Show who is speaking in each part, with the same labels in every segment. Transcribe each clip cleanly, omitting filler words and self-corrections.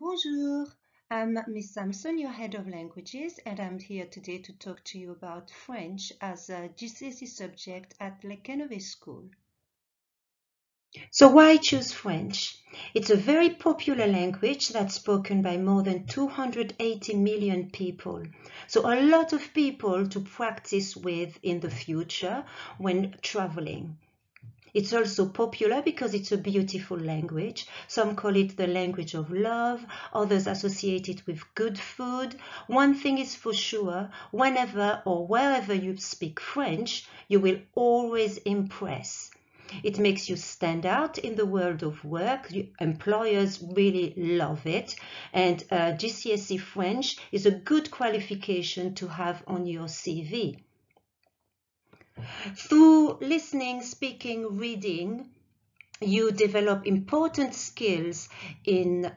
Speaker 1: Bonjour, I'm Miss Samson, your head of languages, and I'm here today to talk to you about French as a GCSE subject at the Quennevais school. So why choose French? It's a very popular language that's spoken by more than 280 million people. So a lot of people to practice with in the future when traveling. It's also popular because it's a beautiful language. Some call it the language of love, others associate it with good food. One thing is for sure, whenever or wherever you speak French, you will always impress. It makes you stand out in the world of work. Employers really love it. And GCSE French is a good qualification to have on your CV. Through listening, speaking, reading, you develop important skills in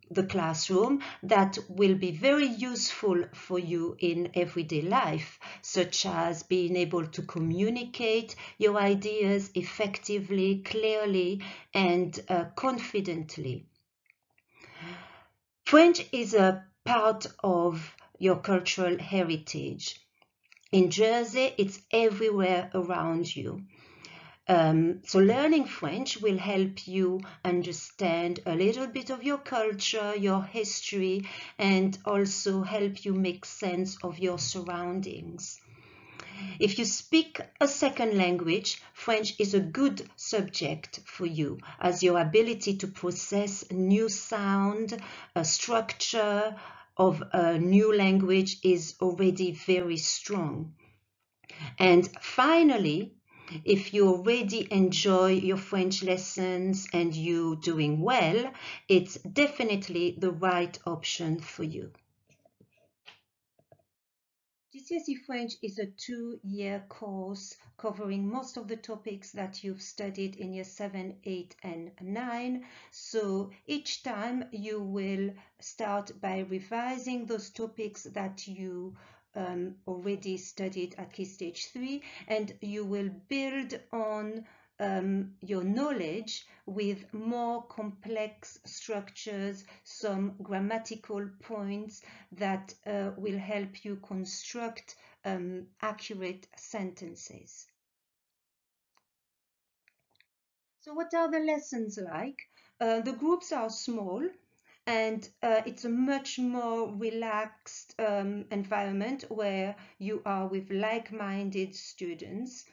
Speaker 1: the classroom that will be very useful for you in everyday life, such as being able to communicate your ideas effectively, clearly, and confidently. French is a part of your cultural heritage. In Jersey, it's everywhere around you. So learning French will help you understand a little bit of your culture, your history, and also help you make sense of your surroundings. If you speak a second language, French is a good subject for you, as your ability to process new sound, a structure of a new language is already very strong. And finally, if you already enjoy your French lessons and you doing well, it's definitely the right option for you. GCSE French is a 2-year course covering most of the topics that you've studied in year 7, 8, and 9. So each time you will start by revising those topics that you already studied at Key Stage 3, and you will build on your knowledge with more complex structures, some grammatical points that will help you construct accurate sentences. So what are the lessons like? The groups are small, and it's a much more relaxed environment where you are with like-minded students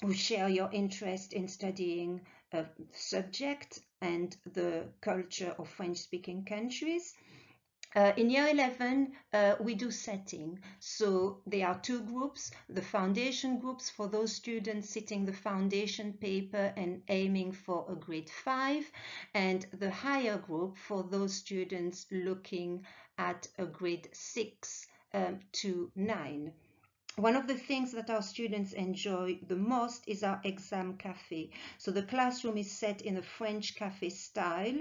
Speaker 1: who share your interest in studying a subject and the culture of French-speaking countries. In year 11, we do setting. So there are two groups, the foundation groups for those students sitting the foundation paper and aiming for a grade 5, and the higher group for those students looking at a grade 6 to 9. One of the things that our students enjoy the most is our exam cafe. So the classroom is set in a French cafe style.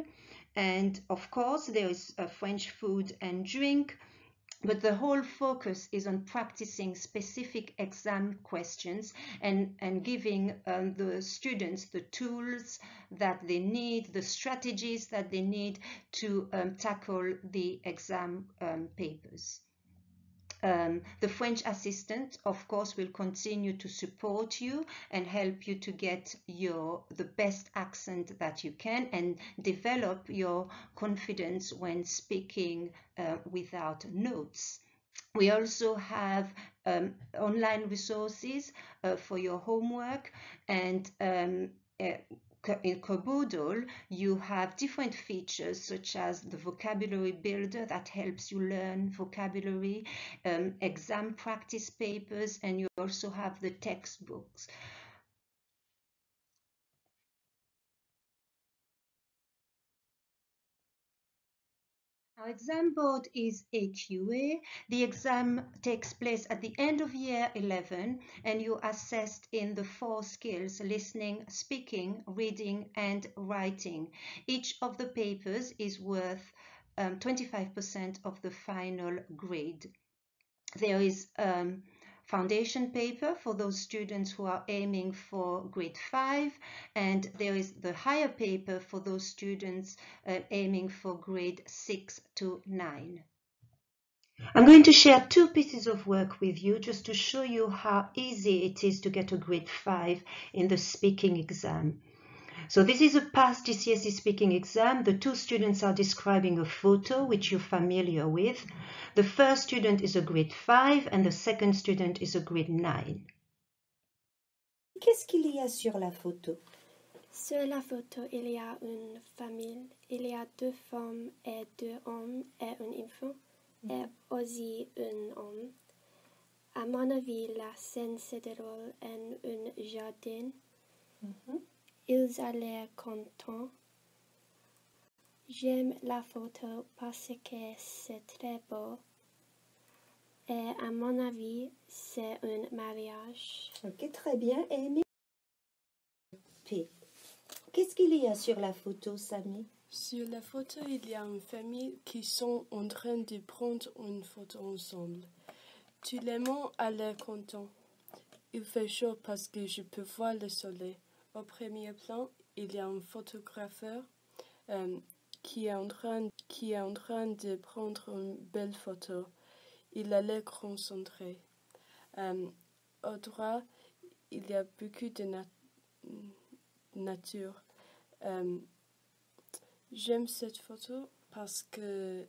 Speaker 1: And of course, there is French food and drink, but the whole focus is on practicing specific exam questions and giving the students the tools that they need, the strategies that they need to tackle the exam papers. The French assistant, of course, will continue to support you and help you to get the best accent that you can and develop your confidence when speaking without notes. We also have online resources for your homework, and in Cobodle, you have different features such as the vocabulary builder that helps you learn vocabulary, exam practice papers, and you also have the textbooks. Our exam board is AQA. The exam takes place at the end of year 11, and you're assessed in the 4 skills: listening, speaking, reading, and writing. Each of the papers is worth 25% of the final grade. There is foundation paper for those students who are aiming for grade 5, and there is the higher paper for those students aiming for grade 6 to 9. I'm going to share 2 pieces of work with you just to show you how easy it is to get a grade 5 in the speaking exam. So this is a past GCSE speaking exam. The 2 students are describing a photo which you're familiar with. The first student is a grade 5 and the second student is a grade 9.
Speaker 2: Qu'est-ce qu'il y a sur la photo?
Speaker 3: Sur la photo, il y a une famille. Il y a 2 femmes et 2 hommes et un enfant et aussi un homme. À mon avis, la scène se déroule en un jardin. Ils ont l'air contents. J'aime la photo parce que c'est très beau. Et à mon avis, c'est un mariage.
Speaker 2: Ok, très bien, Amy. Qu'est-ce qu'il y a sur la photo, Samy?
Speaker 4: Sur la photo, il y a une famille qui sont en train de prendre une photo ensemble. Tous les gens ont l'air contents. Il fait chaud parce que je peux voir le soleil. Au premier plan, il y a un photographeur qui est en train de prendre une belle photo. Il a l'air concentré. Au droit, il y a beaucoup de nature. J'aime cette photo parce que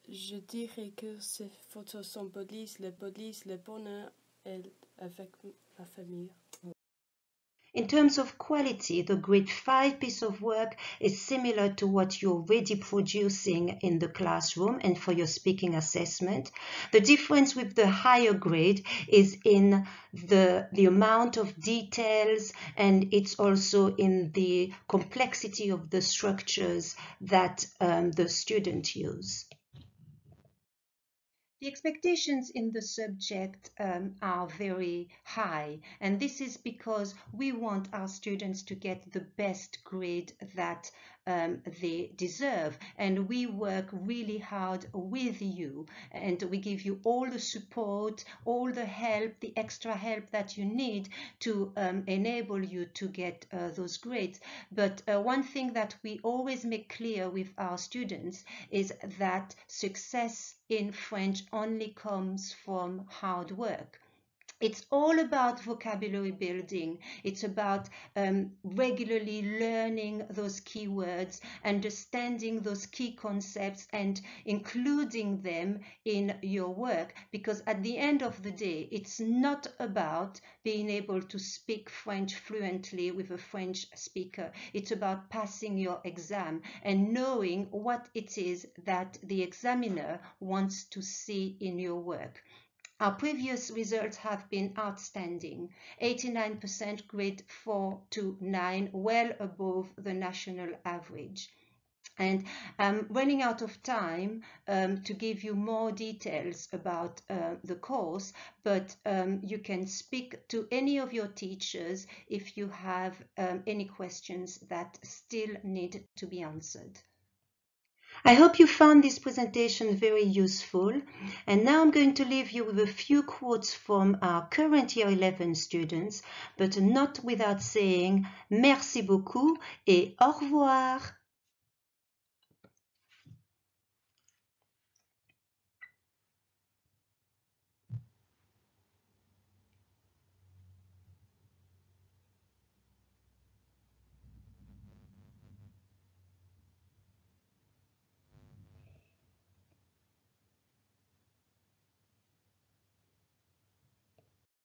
Speaker 4: je dirais que ces photos symbolisent le bonheur avec ma famille.
Speaker 1: In terms of quality, the grade 5 piece of work is similar to what you're already producing in the classroom and for your speaking assessment. The difference with the higher grade is in the amount of details, and it's also in the complexity of the structures that the student use. The expectations in the subject are very high, and this is because we want our students to get the best grade that they deserve, and we work really hard with you, and we give you all the support, all the help, the extra help that you need to enable you to get those grades. But one thing that we always make clear with our students is that success in French only comes from hard work. It's all about vocabulary building. It's about regularly learning those key words, understanding those key concepts, and including them in your work. Because at the end of the day, it's not about being able to speak French fluently with a French speaker. It's about passing your exam and knowing what it is that the examiner wants to see in your work. Our previous results have been outstanding, 89% grade 4 to 9, well above the national average. And I'm running out of time to give you more details about the course, but you can speak to any of your teachers if you have any questions that still need to be answered. I hope you found this presentation very useful, and now I'm going to leave you with a few quotes from our current year 11 students, but not without saying merci beaucoup et au revoir.